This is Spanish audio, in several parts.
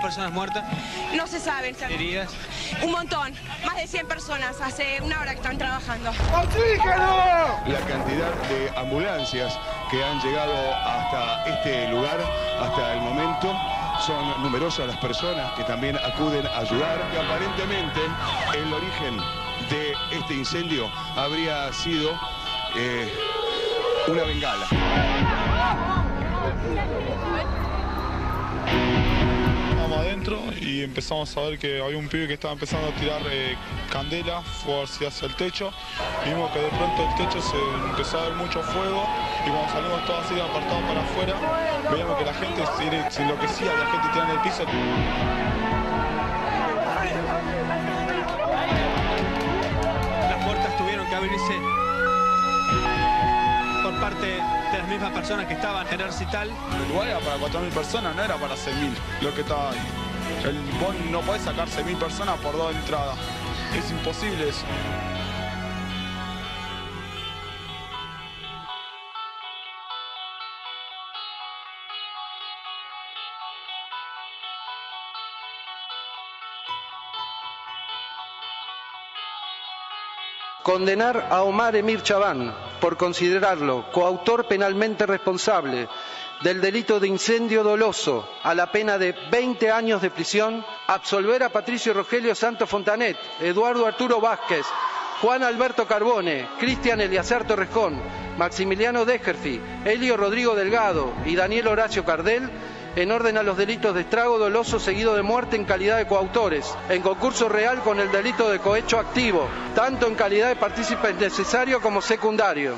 personas muertas? No se sabe. ¿Heridas? Un montón, más de 100 personas, hace una hora que están trabajando. ¡Oxígeno! La cantidad de ambulancias que han llegado hasta este lugar, hasta el momento, son numerosas las personas que también acuden a ayudar. Que aparentemente el origen de este incendio habría sido una bengala. Estábamos adentro y empezamos a ver que había un pibe que estaba empezando a tirar candela, fuego hacia el techo. Vimos que de pronto el techo se empezó a ver mucho fuego y cuando salimos todos así apartados para afuera, veíamos que la gente se enloquecía, la gente tirando el piso. Las puertas tuvieron que abrirse por parte de las mismas personas que estaban en el recital. El lugar era para 4.000 personas, no era para 6.000 lo que estaba ahí. Vos no podés sacar 6.000 personas por 2 entradas. Es imposible eso. Condenar a Omar Emir Chabán por considerarlo coautor penalmente responsable del delito de incendio doloso a la pena de 20 años de prisión, absolver a Patricio Rogelio Santos Fontanet, Eduardo Arturo Vázquez, Juan Alberto Carbone, Cristian Eliazar Torrejón, Maximiliano Degerfi, Elio Rodrigo Delgado y Daniel Horacio Cardel en orden a los delitos de estrago doloso seguido de muerte en calidad de coautores, en concurso real con el delito de cohecho activo, tanto en calidad de partícipe necesario como secundario.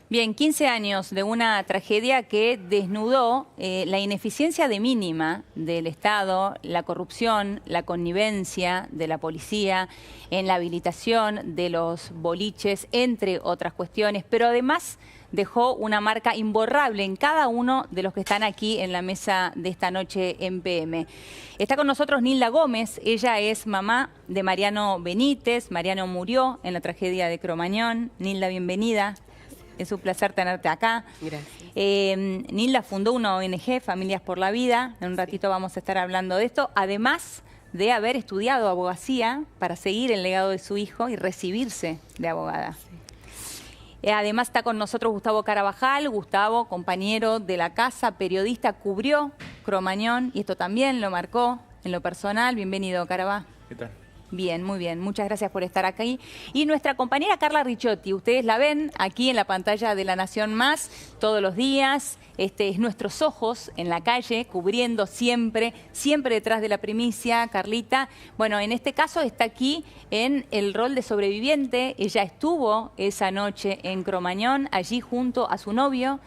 Bien, 15 años de una tragedia que desnudó la ineficiencia de mínima del Estado, la corrupción, la connivencia de la policía en la habilitación de los boliches, entre otras cuestiones, pero además dejó una marca imborrable en cada uno de los que están aquí en la mesa de esta noche en PM. Está con nosotros Nilda Gómez, ella es mamá de Mariano Benítez. Mariano murió en la tragedia de Cromañón. Nilda, bienvenida. Es un placer tenerte acá. Gracias. Nilda fundó una ONG, Familias por la Vida. En un ratito vamos a estar hablando de esto. Además de haber estudiado abogacía para seguir el legado de su hijo y recibirse de abogada. Sí. Además está con nosotros Gustavo Carabajal. Gustavo, compañero de la casa, periodista, cubrió Cromañón y esto también lo marcó en lo personal. Bienvenido, Carabá. ¿Qué tal? Bien, muy bien. Muchas gracias por estar aquí. Y nuestra compañera Carla Ricciotti, ustedes la ven aquí en la pantalla de La Nación Más todos los días. Es nuestros ojos en la calle, cubriendo siempre, siempre detrás de la primicia, Carlita. Bueno, en este caso está aquí en el rol de sobreviviente. Ella estuvo esa noche en Cromañón, allí junto a su novio.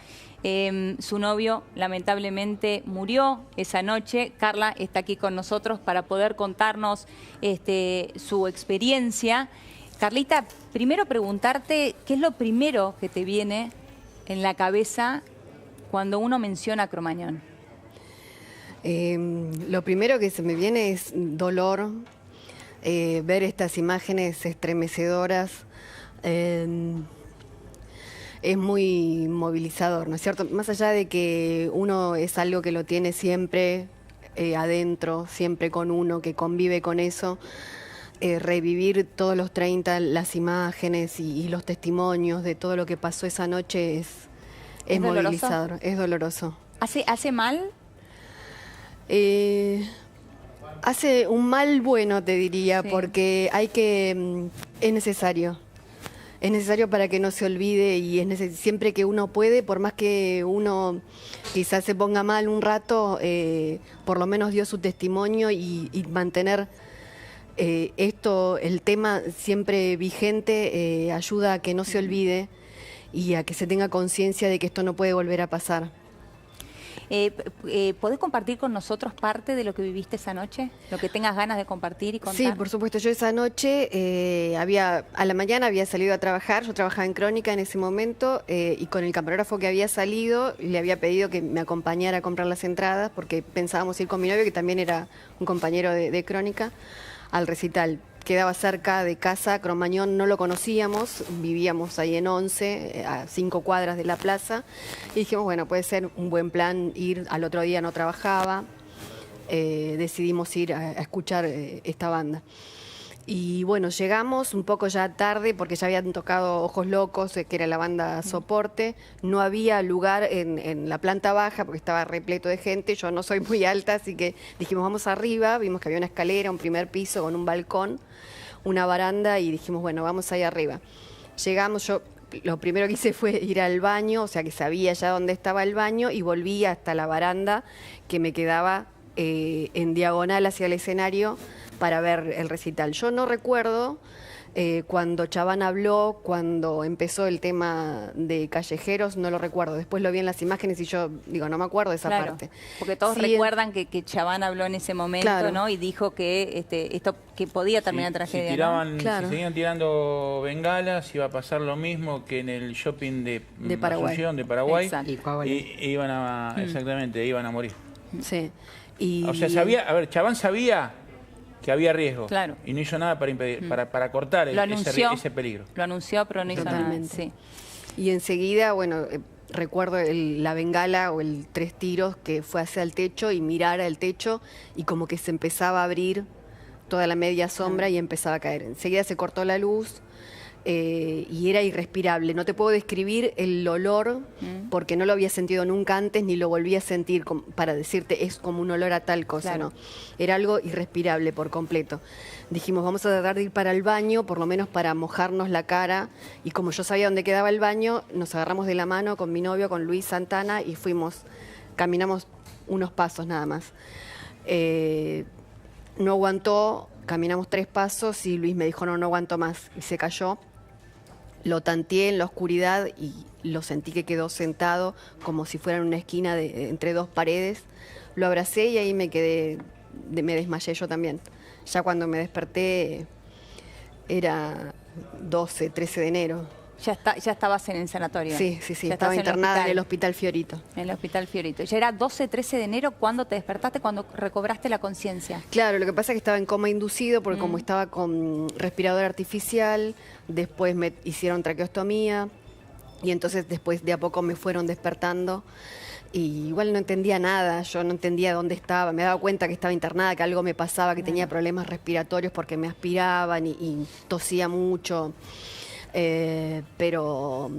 Su novio lamentablemente murió esa noche. Carla está aquí con nosotros para poder contarnos su experiencia. Carlita, primero preguntarte, ¿qué es lo primero que te viene en la cabeza cuando uno menciona Cromañón? Lo primero que se me viene es dolor, ver estas imágenes estremecedoras. Es muy movilizador, ¿no es cierto? Más allá de que uno es algo que lo tiene siempre adentro, siempre con uno, que convive con eso, revivir todos los 30, las imágenes y los testimonios de todo lo que pasó esa noche es movilizador, es doloroso. ¿Hace mal? Hace un mal bueno, te diría, sí. Porque es necesario. Es necesario para que no se olvide y siempre que uno puede, por más que uno quizás se ponga mal un rato, por lo menos dio su testimonio y mantener el tema siempre vigente ayuda a que no se olvide y a que se tenga conciencia de que esto no puede volver a pasar. ¿Podés compartir con nosotros parte de lo que viviste esa noche? Lo que tengas ganas de compartir y contar. Sí, por supuesto. Yo esa noche, a la mañana había salido a trabajar, yo trabajaba en Crónica en ese momento, y con el camarógrafo que había salido, le había pedido que me acompañara a comprar las entradas, porque pensábamos ir con mi novio, que también era un compañero de Crónica, al recital. Quedaba cerca de casa, Cromañón no lo conocíamos, vivíamos ahí en 11, a 5 cuadras de la plaza, y dijimos, bueno, puede ser un buen plan ir, al otro día no trabajaba, decidimos ir a escuchar esta banda. Y bueno, llegamos un poco ya tarde porque ya habían tocado Ojos Locos, que era la banda soporte. No había lugar en la planta baja porque estaba repleto de gente. Yo no soy muy alta, así que dijimos vamos arriba. Vimos que había una escalera, un primer piso con un balcón, una baranda, y dijimos, bueno, vamos ahí arriba. Llegamos, yo lo primero que hice fue ir al baño, o sea que sabía ya dónde estaba el baño, y volví hasta la baranda que me quedaba en diagonal hacia el escenario para ver el recital. Yo no recuerdo cuando Chaván habló, cuando empezó el tema de Callejeros, no lo recuerdo. Después lo vi en las imágenes y yo digo, no me acuerdo de esa parte. Porque todos recuerdan que Chaván habló en ese momento, claro, ¿no? Y dijo que esto que podía terminar en tragedia. Si tiraban, ¿no? Claro. Si seguían tirando bengalas, iba a pasar lo mismo que en el shopping de Paraguay. Asunción, de Paraguay. Exacto. Y iban a, exactamente, iban a morir. Sí. Y... O sea, Chaván sabía que había riesgo, claro, y no hizo nada para impedir, para cortar ese peligro. Lo anunció, pero no hizo nada. Sí. Y enseguida, bueno, recuerdo la bengala o el 3 tiros que fue hacia el techo y mirar al techo y como que se empezaba a abrir toda la media sombra y empezaba a caer. Enseguida se cortó la luz. Y era irrespirable. No te puedo describir el olor porque no lo había sentido nunca antes ni lo volví a sentir para decirte es como un olor a tal cosa, claro. No. Era algo irrespirable por completo. Dijimos, vamos a tratar de ir para el baño, por lo menos para mojarnos la cara, y como yo sabía dónde quedaba el baño, nos agarramos de la mano con mi novio, con Luis Santana, y caminamos unos pasos nada más. No aguantó, caminamos 3 pasos y Luis me dijo, no aguanto más, y se cayó. Lo tanteé en la oscuridad y lo sentí que quedó sentado como si fuera en una esquina entre 2 paredes. Lo abracé y ahí me quedé, me desmayé yo también. Ya cuando me desperté era 12, 13 de enero. Ya estabas en el sanatorio. Sí, estaba internada en el Hospital Fiorito. En el Hospital Fiorito. Ya era 12, 13 de enero, ¿cuándo te despertaste? ¿Cuándo recobraste la conciencia? Claro, lo que pasa es que estaba en coma inducido porque como estaba con respirador artificial, después me hicieron traqueostomía y entonces después de a poco me fueron despertando. Y igual no entendía nada, yo no entendía dónde estaba, me daba cuenta que estaba internada, que algo me pasaba, que tenía problemas respiratorios porque me aspiraban y tosía mucho. Pero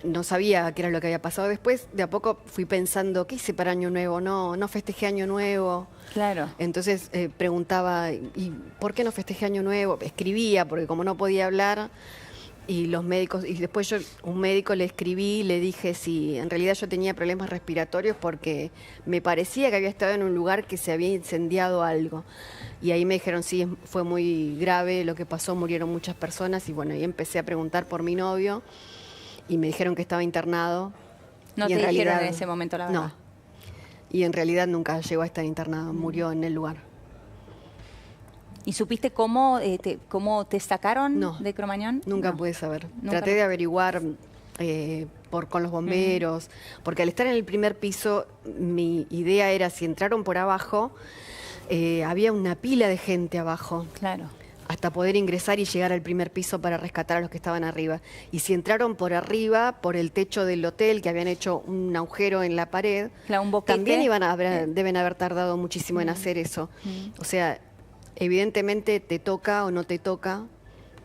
no sabía qué era lo que había pasado. Después, de a poco, fui pensando, ¿qué hice para Año Nuevo? No festejé Año Nuevo. Claro. Entonces preguntaba, ¿y por qué no festejé Año Nuevo? Escribía, porque como no podía hablar, y los médicos, y después yo, un médico le escribí, le dije si en realidad yo tenía problemas respiratorios porque me parecía que había estado en un lugar que se había incendiado algo. Y ahí me dijeron, sí, fue muy grave lo que pasó, murieron muchas personas. Y bueno, ahí empecé a preguntar por mi novio y me dijeron que estaba internado. ¿No te dijeron en ese momento la verdad? No. Y en realidad nunca llegó a estar internado, murió en el lugar. ¿Y supiste cómo te sacaron de Cromañón? Nunca pude saber. Traté de averiguar con los bomberos, porque al estar en el primer piso, mi idea era si entraron por abajo, había una pila de gente abajo. Claro. Hasta poder ingresar y llegar al primer piso para rescatar a los que estaban arriba. Y si entraron por arriba, por el techo del hotel, que habían hecho un agujero en la pared, claro, un boquete, también deben haber tardado muchísimo en hacer eso. O sea, evidentemente te toca o no te toca,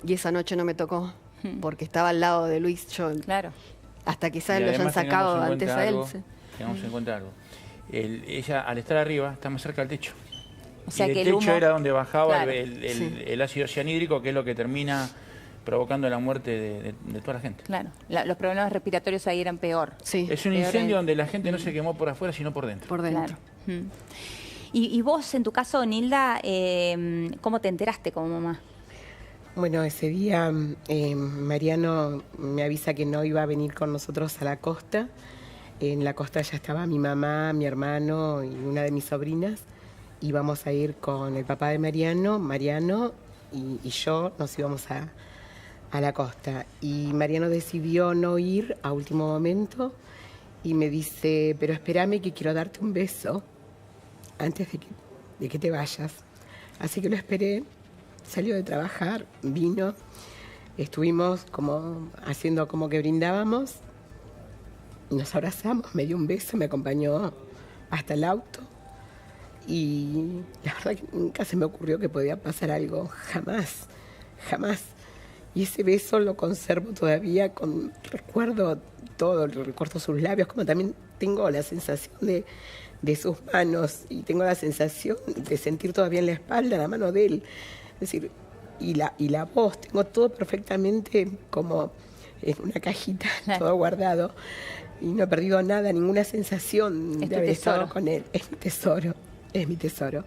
y esa noche no me tocó, porque estaba al lado de Luis. Claro. Hasta quizás lo hayan sacado antes a él. Tengamos en cuenta algo. Ella, al estar arriba, está más cerca del techo. O sea, y que el techo era donde bajaba, claro, el ácido cianhídrico, que es lo que termina provocando la muerte de toda la gente. Claro, los problemas respiratorios ahí eran peor. Sí. Es un incendio donde la gente no se quemó por afuera, sino por dentro. Por dentro. Claro. Y vos, en tu caso, Nilda, ¿cómo te enteraste como mamá? Bueno, ese día Mariano me avisa que no iba a venir con nosotros a la costa. En la costa ya estaba mi mamá, mi hermano y una de mis sobrinas. Íbamos a ir con el papá de Mariano y yo nos íbamos a la costa. Y Mariano decidió no ir a último momento y me dice, pero espérame que quiero darte un beso antes de que te vayas. Así que lo esperé, salió de trabajar, vino, estuvimos como haciendo como que brindábamos, nos abrazamos, me dio un beso, me acompañó hasta el auto. Y la verdad que nunca se me ocurrió que podía pasar algo, jamás, jamás. Y ese beso lo conservo todavía, recuerdo todo, recuerdo sus labios, como también tengo la sensación de sus manos y tengo la sensación de sentir todavía en la espalda la mano de él. Es decir, y la voz, tengo todo perfectamente como en una cajita, todo guardado. Y no he perdido nada, ninguna sensación de haber estado con él. Es mi tesoro. Es mi tesoro.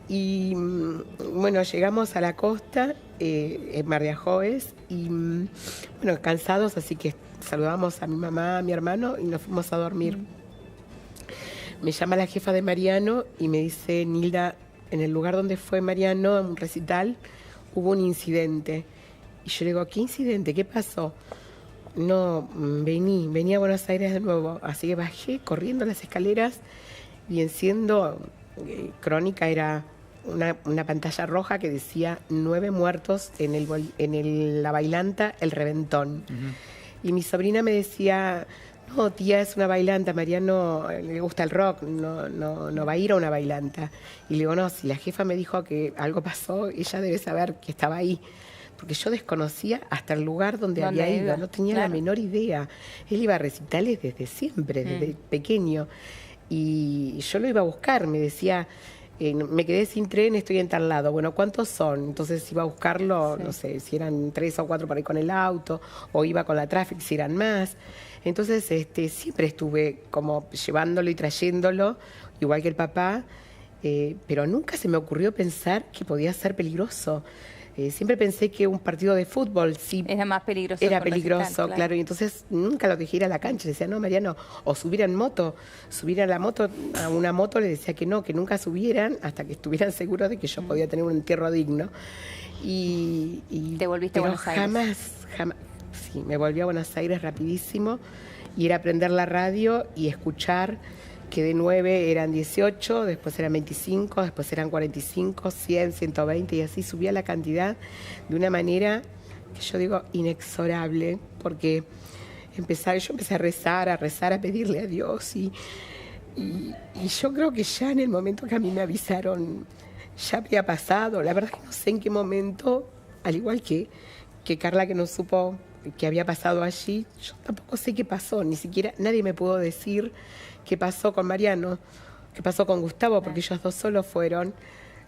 Y bueno, llegamos a la costa, en Mar de Ajós, y bueno, cansados, así que saludamos a mi mamá, a mi hermano, y nos fuimos a dormir. Me llama la jefa de Mariano y me dice, Nilda, en el lugar donde fue Mariano, en un recital, hubo un incidente. Y yo le digo, ¿qué incidente? ¿Qué pasó? No, venía a Buenos Aires de nuevo, así que bajé corriendo las escaleras y enciendo, Crónica era una pantalla roja que decía 9 muertos en la bailanta El Reventón. Y mi sobrina me decía, no, tía, es una bailanta, Mariano le gusta el rock, no va a ir a una bailanta. Y le digo, no, si la jefa me dijo que algo pasó, ella debe saber que estaba ahí. Porque yo desconocía hasta el lugar donde había ido, no tenía la menor idea. Él iba a recitales desde siempre, desde pequeño. Y yo lo iba a buscar, me decía, me quedé sin tren, estoy en tal lado. Bueno, ¿cuántos son? Entonces iba a buscarlo, no sé, si eran 3 o 4 para ir con el auto, o iba con la Traffic si eran más. Entonces siempre estuve como llevándolo y trayéndolo, igual que el papá, pero nunca se me ocurrió pensar que podía ser peligroso. Siempre pensé que un partido de fútbol sí era más peligroso. Era peligroso, claro. Y entonces nunca lo dejé ir a la cancha. Le decía, no, Mariano, o subir a una moto, le decía que no, que nunca subieran hasta que estuvieran seguros de que yo podía tener un entierro digno. Y ¿te volviste a Buenos Aires? Jamás. Sí, me volví a Buenos Aires rapidísimo y era prender la radio y escuchar que de 9 eran 18, después eran 25, después eran 45, 100, 120 y así subía la cantidad de una manera que yo digo inexorable, porque yo empecé a rezar, a pedirle a Dios y yo creo que ya en el momento que a mí me avisaron ya había pasado, la verdad es que no sé en qué momento, al igual que Carla que no supo que había pasado allí, yo tampoco sé qué pasó, ni siquiera nadie me pudo decir qué pasó con Mariano, qué pasó con Gustavo, porque ellos dos solos fueron.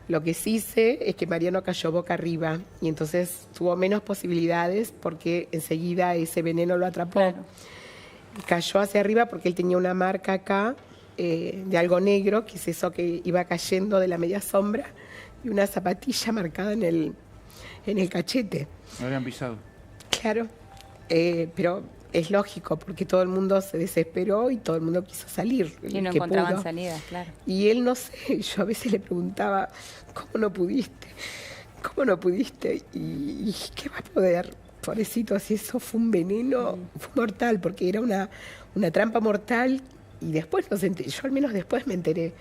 Lo que sí sé es que Mariano cayó boca arriba y entonces tuvo menos posibilidades porque enseguida ese veneno lo atrapó. Claro. Cayó hacia arriba porque él tenía una marca acá de algo negro, que es eso que iba cayendo de la media sombra, y una zapatilla marcada en el cachete. Lo habían pisado. Claro, pero es lógico porque todo el mundo se desesperó y todo el mundo quiso salir. Y no encontraban salidas, claro. Y él, no sé, yo a veces le preguntaba, ¿cómo no pudiste? ¿Cómo no pudiste? ¿Y qué va a poder? Pobrecito, si eso fue un veneno, fue mortal, porque era una trampa mortal y después nos enteré, yo al menos después me enteré.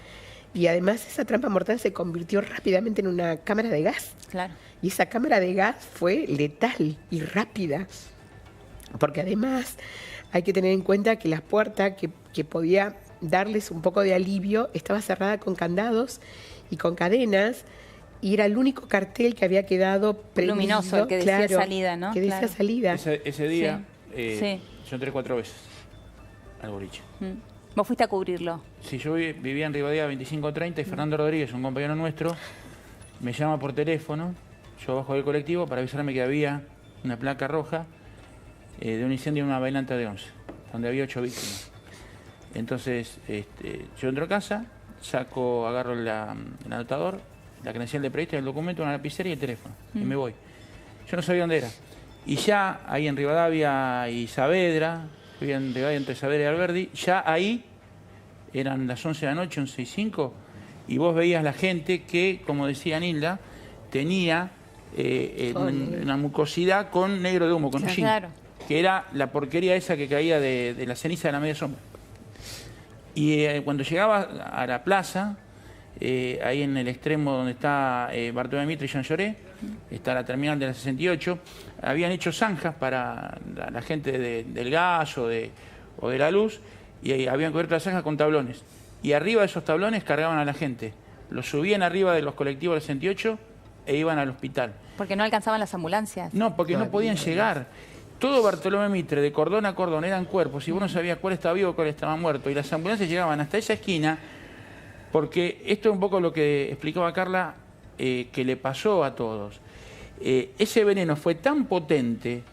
Y además esa trampa mortal se convirtió rápidamente en una cámara de gas. Claro. Y esa cámara de gas fue letal y rápida. Porque además hay que tener en cuenta que la puerta que podía darles un poco de alivio estaba cerrada con candados y con cadenas y era el único cartel que había quedado prendido. Luminoso, el que decía salida, ¿no? Que decía salida. Ese día sí. Yo entré 4 veces al boliche. ¿Vos fuiste a cubrirlo? Sí, yo vivía en Rivadavia 2530 y Fernando Rodríguez, un compañero nuestro, me llama por teléfono, yo bajo del colectivo para avisarme que había una placa roja de un incendio en una bailanta de 11, donde había 8 víctimas. Entonces, yo entro a casa, agarro el anotador, la credencial de periodista, el documento, una lapicera y el teléfono. Y me voy. Yo no sabía dónde era. Y ya ahí en Rivadavia y Saavedra, vivía en Rivadavia entre Saavedra y Alberdi, ya ahí eran las 11 de la noche, 11:05, y vos veías la gente que, como decía Nilda, tenía una mucosidad con negro de humo, con hollín, que era la porquería esa que caía de la ceniza de la media sombra. Y cuando llegaba a la plaza, ahí en el extremo donde está Bartolomé Mitre y Jean Lloré, está la terminal de la 68, habían hecho zanjas para la gente del gas o de la luz, y ahí habían cubierto las zanjas con tablones. Y arriba de esos tablones cargaban a la gente. Los subían arriba de los colectivos del 68 e iban al hospital. ¿Porque no alcanzaban las ambulancias? No, porque no podían llegar. Todo Bartolomé Mitre, de cordón a cordón, eran cuerpos, y vos no sabías cuál estaba vivo y cuál estaba muerto. Y las ambulancias llegaban hasta esa esquina, porque esto es un poco lo que explicaba Carla, que le pasó a todos. Ese veneno fue tan potente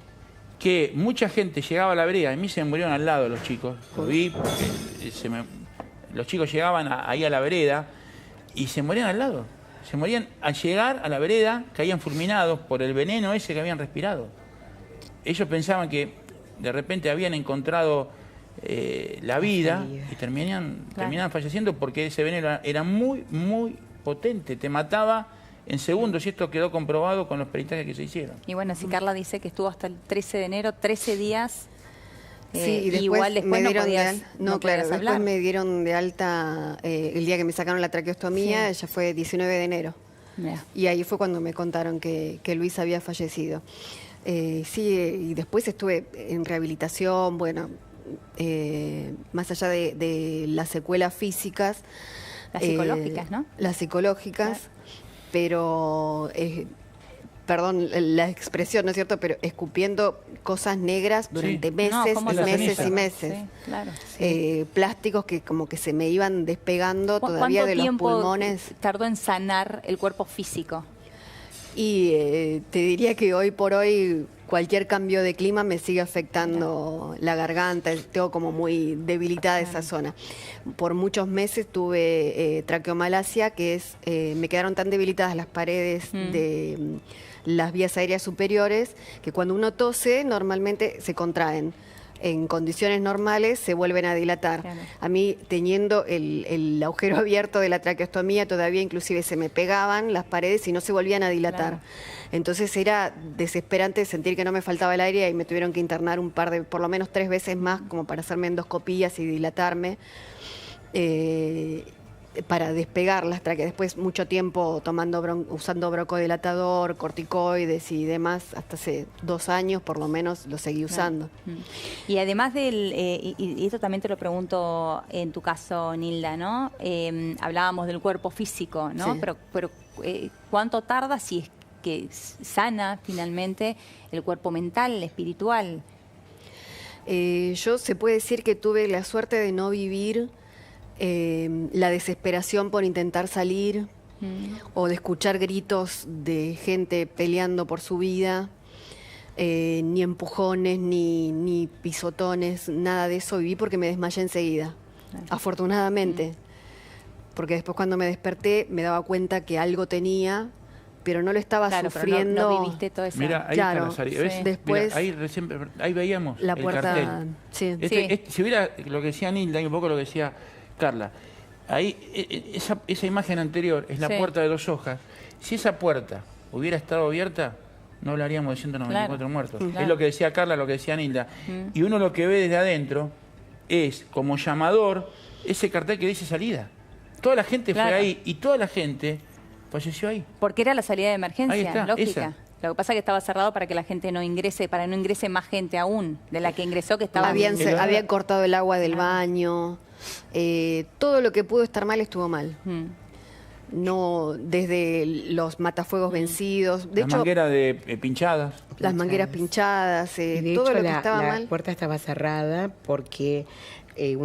que mucha gente llegaba a la vereda. A mí se me murieron al lado los chicos. Lo vi porque los chicos llegaban ahí a la vereda y se morían al lado. Se morían al llegar a la vereda, caían fulminados por el veneno ese que habían respirado. Ellos pensaban que de repente habían encontrado la vida y terminaban falleciendo porque ese veneno era muy, muy potente. Te mataba en segundos, y esto quedó comprobado con los peritajes que se hicieron. Y bueno, si Carla dice que estuvo hasta el 13 de enero, 13 días, sí, y igual después me no podías, después me dieron de alta el día que me sacaron la traqueostomía, ya fue 19 de enero. Y ahí fue cuando me contaron que Luis había fallecido. Y después estuve en rehabilitación, bueno, más allá de las secuelas físicas. Las psicológicas, ¿no? Las psicológicas, pero, perdón la expresión, ¿no es cierto? Pero escupiendo cosas negras durante meses y meses y meses. Sí, claro. Plásticos que como que se me iban despegando todavía de los pulmones. ¿Cuánto tiempo tardó en sanar el cuerpo físico? Y te diría que hoy por hoy cualquier cambio de clima me sigue afectando la garganta, tengo como muy debilitada esa zona. Por muchos meses tuve traqueomalacia, que es, me quedaron tan debilitadas las paredes de las vías aéreas superiores, que cuando uno tose normalmente se contraen. En condiciones normales se vuelven a dilatar. A mí, teniendo el agujero abierto de la traqueostomía, todavía inclusive se me pegaban las paredes y no se volvían a dilatar. Entonces era desesperante sentir que no me faltaba el aire y me tuvieron que internar por lo menos 3 veces más, como para hacerme endoscopías y dilatarme, para despegar las tráqueas. Después mucho tiempo usando broncodilatador, corticoides y demás, hasta hace 2 años por lo menos lo seguí usando. Y además y esto también te lo pregunto en tu caso, Nilda, ¿no? Hablábamos del cuerpo físico, ¿no? Sí. Pero ¿cuánto tarda si es que sana finalmente el cuerpo mental, el espiritual? Yo se puede decir que tuve la suerte de no vivir la desesperación por intentar salir o de escuchar gritos de gente peleando por su vida, ni empujones, ni pisotones, nada de eso. Viví porque me desmayé enseguida, afortunadamente, porque después cuando me desperté me daba cuenta que algo tenía, pero no lo estaba sufriendo. Pero no viviste todo eso. Mira, ahí está Rosario. ¿Ves? Después, mira, ahí veíamos la el puerta, cartel. Sí. Si hubiera lo que decía Nilda y un poco lo que decía Carla, ahí esa imagen anterior es la puerta de 2 hojas. Si esa puerta hubiera estado abierta, no hablaríamos de 194 muertos. Es lo que decía Carla, lo que decía Nilda. Y uno lo que ve desde adentro es, como llamador, ese cartel que dice salida. Toda la gente fue ahí y toda la gente falleció ahí. Porque era la salida de emergencia, ahí está, lógica. esa. Lo que pasa es que estaba cerrado para que la gente no ingrese, para no ingrese más gente aún de la que ingresó, que estaba... Habían cortado el agua del baño. Todo lo que pudo estar mal estuvo mal. No, desde los matafuegos vencidos. De la hecho, manguera de pinchadas. Las mangueras pinchadas, Y de todo hecho, lo que estaba la mal. puerta estaba cerrada porque...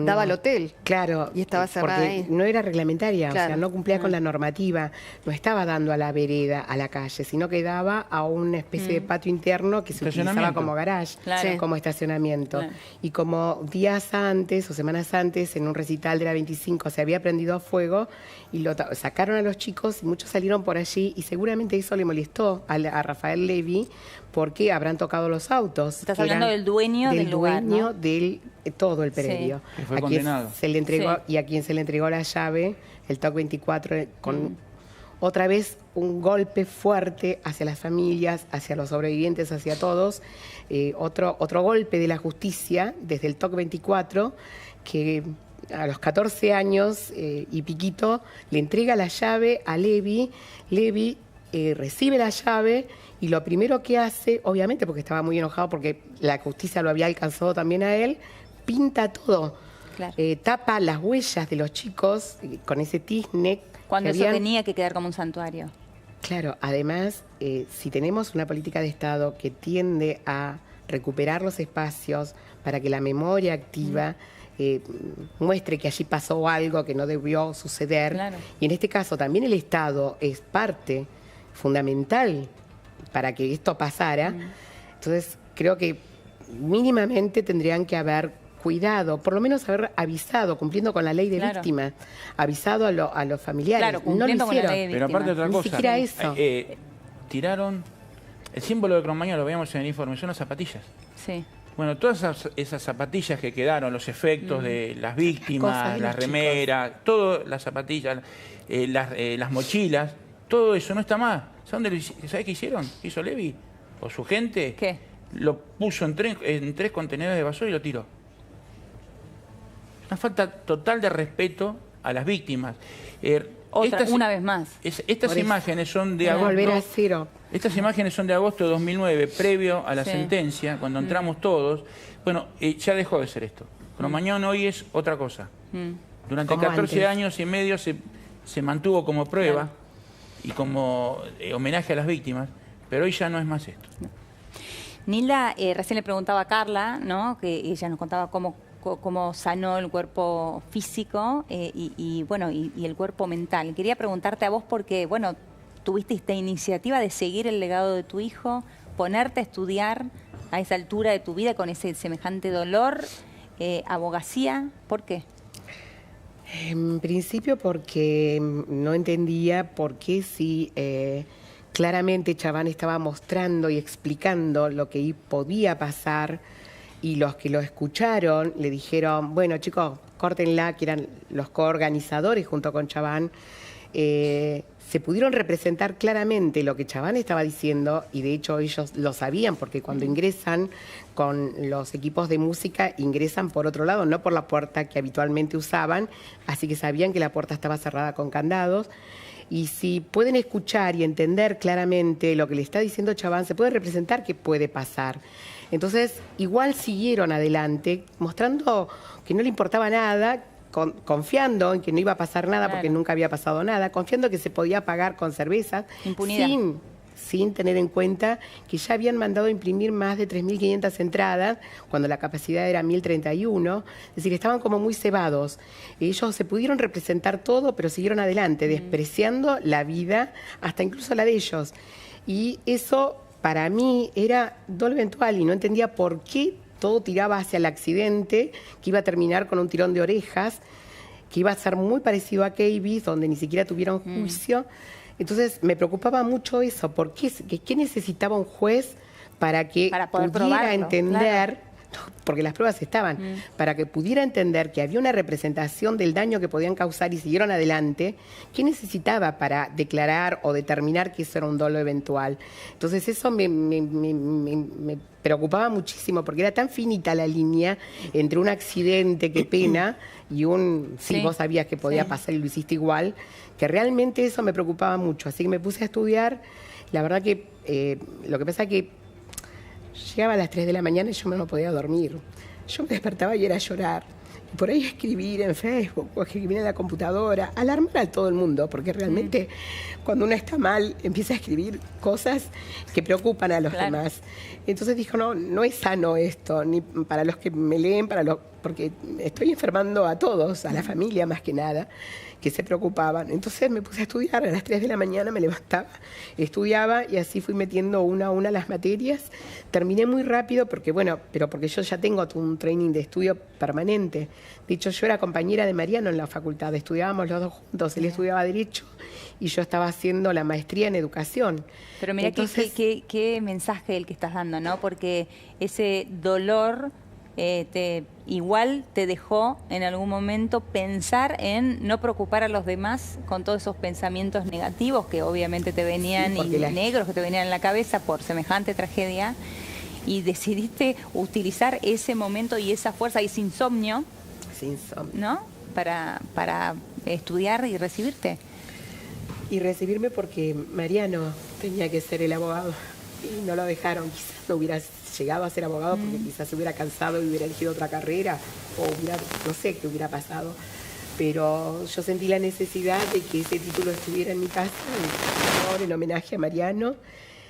Daba al hotel. Claro. Y estaba cerrada porque ahí. no era reglamentaria, Claro. o sea, no cumplía con la normativa. No estaba dando a la vereda, a la calle, sino que daba a una especie de patio interno que se utilizaba Estacionamiento. como garage, Claro. como estacionamiento. Claro. Y como días antes o semanas antes, en un recital de la 25, se había prendido fuego y sacaron a los chicos y muchos salieron por allí y seguramente eso le molestó a Rafael Levy porque habrán tocado los autos. Estás que hablando eran del dueño del lugar, dueño ¿no? del todo el predio. Que fue A quien condenado. se le entregó, Sí. y a quien se le entregó la llave, el TOC 24, con otra vez un golpe fuerte hacia las familias, hacia los sobrevivientes, hacia todos. Otro golpe de la justicia desde el TOC 24, que a los 14 años y piquito le entrega la llave a Levy. Levy recibe la llave y lo primero que hace, obviamente porque estaba muy enojado porque la justicia lo había alcanzado también a él, pinta todo. Claro. Tapa las huellas de los chicos con ese tizne. Cuando que eso habían- tenía que quedar como un santuario. Claro, además, si tenemos una política de Estado que tiende a recuperar los espacios para que la memoria activa muestre que allí pasó algo que no debió suceder, Claro. y en este caso también el Estado es parte fundamental para que esto pasara, entonces creo que mínimamente tendrían que haber cuidado, por lo menos haber avisado, cumpliendo con la ley de Claro. víctimas, avisado a los familiares. Claro, no lo cumpliendo con la hicieron. ley de Pero aparte víctimas. otra Ni cosa. siquiera eso. Tiraron... El símbolo de Cromañón, lo veíamos en el informe, son las zapatillas. Sí. Bueno, todas esas zapatillas que quedaron, los efectos de las víctimas, Cosas de las los remeras, todas las zapatillas, las mochilas, todo eso no está más. ¿Sabes qué hicieron? ¿Qué hizo Levy? ¿O su gente? ¿Qué? Lo puso en tres contenedores de basura y lo tiró. Una falta total de respeto a las víctimas. Una vez más. Estas Por eso. imágenes son de Para volver a agosto. cero. Estas imágenes son de agosto de 2009, previo a la Sí. sentencia, cuando entramos todos. Bueno, ya dejó de ser esto. Cromañón hoy es otra cosa. Durante Como 14 antes. años y medio se mantuvo como prueba y como homenaje a las víctimas, pero hoy ya no es más esto. Nilda, recién le preguntaba a Carla, ¿no? Que ella nos contaba cómo sanó el cuerpo físico y el cuerpo mental. Quería preguntarte a vos porque, bueno, tuviste esta iniciativa de seguir el legado de tu hijo, ponerte a estudiar a esa altura de tu vida con ese semejante dolor, abogacía. ¿Por qué? En principio porque no entendía por qué si claramente Chaván estaba mostrando y explicando lo que podía pasar y los que lo escucharon le dijeron, bueno chicos, córtenla, que eran los coorganizadores junto con Chaván, se pudieron representar claramente lo que Chaván estaba diciendo y de hecho ellos lo sabían porque cuando ingresan con los equipos de música ingresan por otro lado, no por la puerta que habitualmente usaban, así que sabían que la puerta estaba cerrada con candados. Y si pueden escuchar y entender claramente lo que le está diciendo Chaván, se puede representar qué puede pasar. Entonces, igual siguieron adelante, mostrando que no le importaba nada, confiando en que no iba a pasar nada porque nunca había pasado nada, confiando que se podía pagar con cervezas, Impunidad. sin tener en cuenta que ya habían mandado a imprimir más de 3.500 entradas, cuando la capacidad era 1.031, es decir, estaban como muy cebados. Ellos se pudieron representar todo, pero siguieron adelante, despreciando la vida, hasta incluso la de ellos. Y eso, para mí, era dolo eventual y no entendía por qué todo tiraba hacia el accidente, que iba a terminar con un tirón de orejas, que iba a ser muy parecido a Keyvis, donde ni siquiera tuvieron juicio. Entonces me preocupaba mucho eso, porque ¿qué necesitaba un juez para que poder pudiera probarlo, entender, porque las pruebas estaban, para que pudiera entender que había una representación del daño que podían causar y siguieron adelante? ¿Qué necesitaba para declarar o determinar que eso era un dolo eventual? Entonces eso me preocupaba muchísimo, porque era tan finita la línea entre un accidente, qué pena, y sí, vos sabías que podía pasar y lo hiciste igual, que realmente eso me preocupaba mucho. Así que me puse a estudiar. La verdad que lo que pasa es que llegaba a las 3 de la mañana y yo no podía dormir. Yo me despertaba y era llorar. por ahí escribir en Facebook o escribir en la computadora, alarmar a todo el mundo, porque realmente cuando uno está mal empieza a escribir cosas que preocupan a los demás. Entonces dijo, no es sano esto, ni para los que me leen, porque estoy enfermando a todos, a la familia más que nada, que se preocupaban. Entonces me puse a estudiar, a las 3 de la mañana me levantaba, estudiaba y así fui metiendo una a una las materias. Terminé muy rápido porque yo ya tengo un training de estudio permanente. De hecho, yo era compañera de Mariano en la facultad, estudiábamos los dos juntos, él estudiaba Derecho y yo estaba haciendo la maestría en Educación. Pero mira qué mensaje el que estás dando, ¿no? Porque ese dolor igual te dejó en algún momento pensar en no preocupar a los demás con todos esos pensamientos negativos que obviamente te venían negros que te venían en la cabeza por semejante tragedia, y decidiste utilizar ese momento y esa fuerza y ese insomnio, ¿no? Para estudiar y recibirte. Y recibirme porque Mariano tenía que ser el abogado y no lo dejaron. Quizás no hubiera llegado a ser abogado porque quizás se hubiera cansado y hubiera elegido otra carrera o no sé qué hubiera pasado. Pero yo sentí la necesidad de que ese título estuviera en mi casa, en homenaje a Mariano.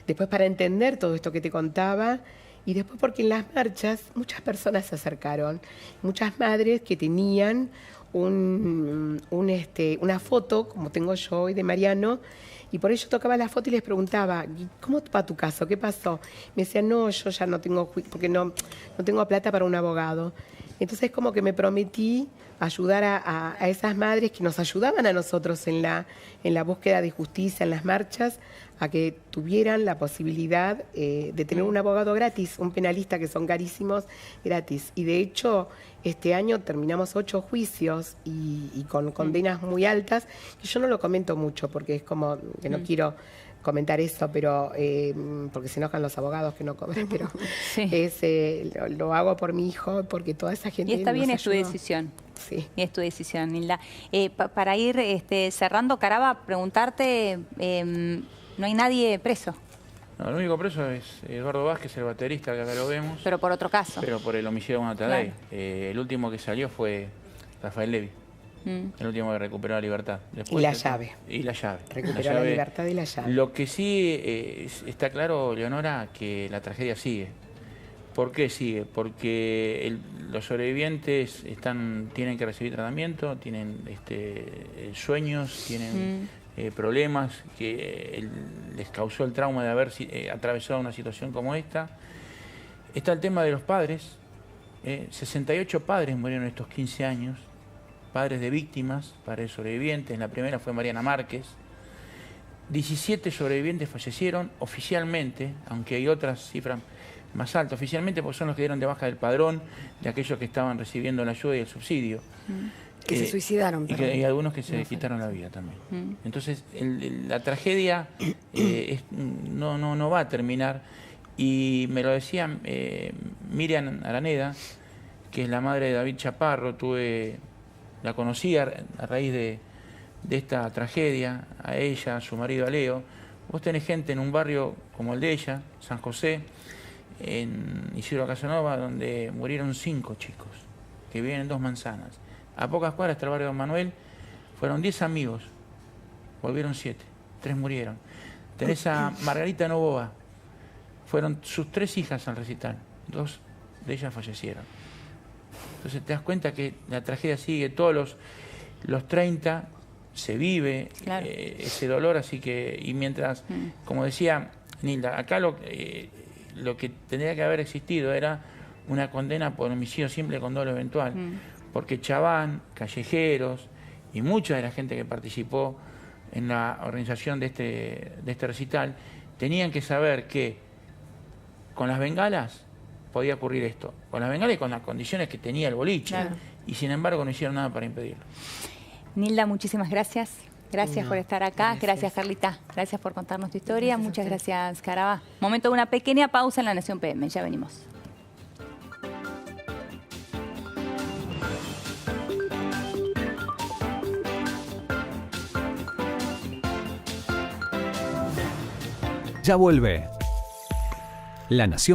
Después para entender todo esto que te contaba. Y después porque en las marchas muchas personas se acercaron. Muchas madres que tenían una foto, como tengo yo hoy, de Mariano. Y por ello tocaba la foto y les preguntaba, ¿cómo va tu caso? ¿Qué pasó? Me decían, no, yo ya no tengo, porque no tengo plata para un abogado. Entonces como que me prometí ayudar a esas madres que nos ayudaban a nosotros en la búsqueda de justicia, en las marchas, a que tuvieran la posibilidad de tener un abogado gratis, un penalista, que son carísimos, gratis. Y de hecho, este año terminamos 8 juicios y con condenas muy altas, que yo no lo comento mucho porque es como que no quiero comentar eso, pero porque se enojan los abogados que no cobran, pero lo hago por mi hijo, porque toda esa gente. Y está bien, es tu decisión. Sí. Y es tu decisión, Nilda. Para ir cerrando, Caraba, preguntarte, no hay nadie preso. No, el único preso es Eduardo Vázquez, el baterista, que acá lo vemos. Pero por otro caso. Pero por el homicidio de Juana Tadei. Claro. El último que salió fue Rafael Levi. El último que recuperó la libertad. Después, y la llave. Y la llave. Recuperó la libertad y la llave. Lo que sí está claro, Leonora, que la tragedia sigue. ¿Por qué sigue? Porque los sobrevivientes tienen que recibir tratamiento, tienen sueños, tienen problemas que les causó el trauma de haber atravesado una situación como esta. Está el tema de los padres. 68 padres murieron en estos 15 años. Padres de víctimas, padres sobrevivientes. La primera fue Mariana Márquez. 17 sobrevivientes fallecieron oficialmente, aunque hay otras cifras más altas, oficialmente, porque son los que dieron de baja del padrón de aquellos que estaban recibiendo la ayuda y el subsidio. Que se suicidaron. Y algunos que se quitaron la vida también. Entonces, la tragedia no va a terminar. Y me lo decía Miriam Araneda, que es la madre de David Chaparro. La conocí a raíz de esta tragedia, a ella, a su marido, a Leo. Vos tenés gente en un barrio como el de ella, San José, en Isidro Casanova, donde murieron 5 chicos, que viven en 2 manzanas. A pocas cuadras del barrio de Don Manuel, fueron 10 amigos, volvieron 7, 3 murieron. Tenés a Margarita Novoa, fueron sus 3 hijas al recital, 2 de ellas fallecieron. Entonces te das cuenta que la tragedia sigue, todos los 30 se vive ese dolor, así que, y mientras, como decía Nilda, acá lo que tendría que haber existido era una condena por homicidio simple con dolo eventual, porque Chaván, Callejeros y mucha de la gente que participó en la organización de este recital tenían que saber que con las bengalas podía ocurrir esto, con las bengalas y con las condiciones que tenía el boliche, y sin embargo no hicieron nada para impedirlo. Nilda, muchísimas gracias. Gracias por estar acá. Gracias, Carlita. Gracias por contarnos tu historia. Muchas gracias, Caraba. Momento de una pequeña pausa en La Nación PM. Ya venimos. Ya vuelve La Nación.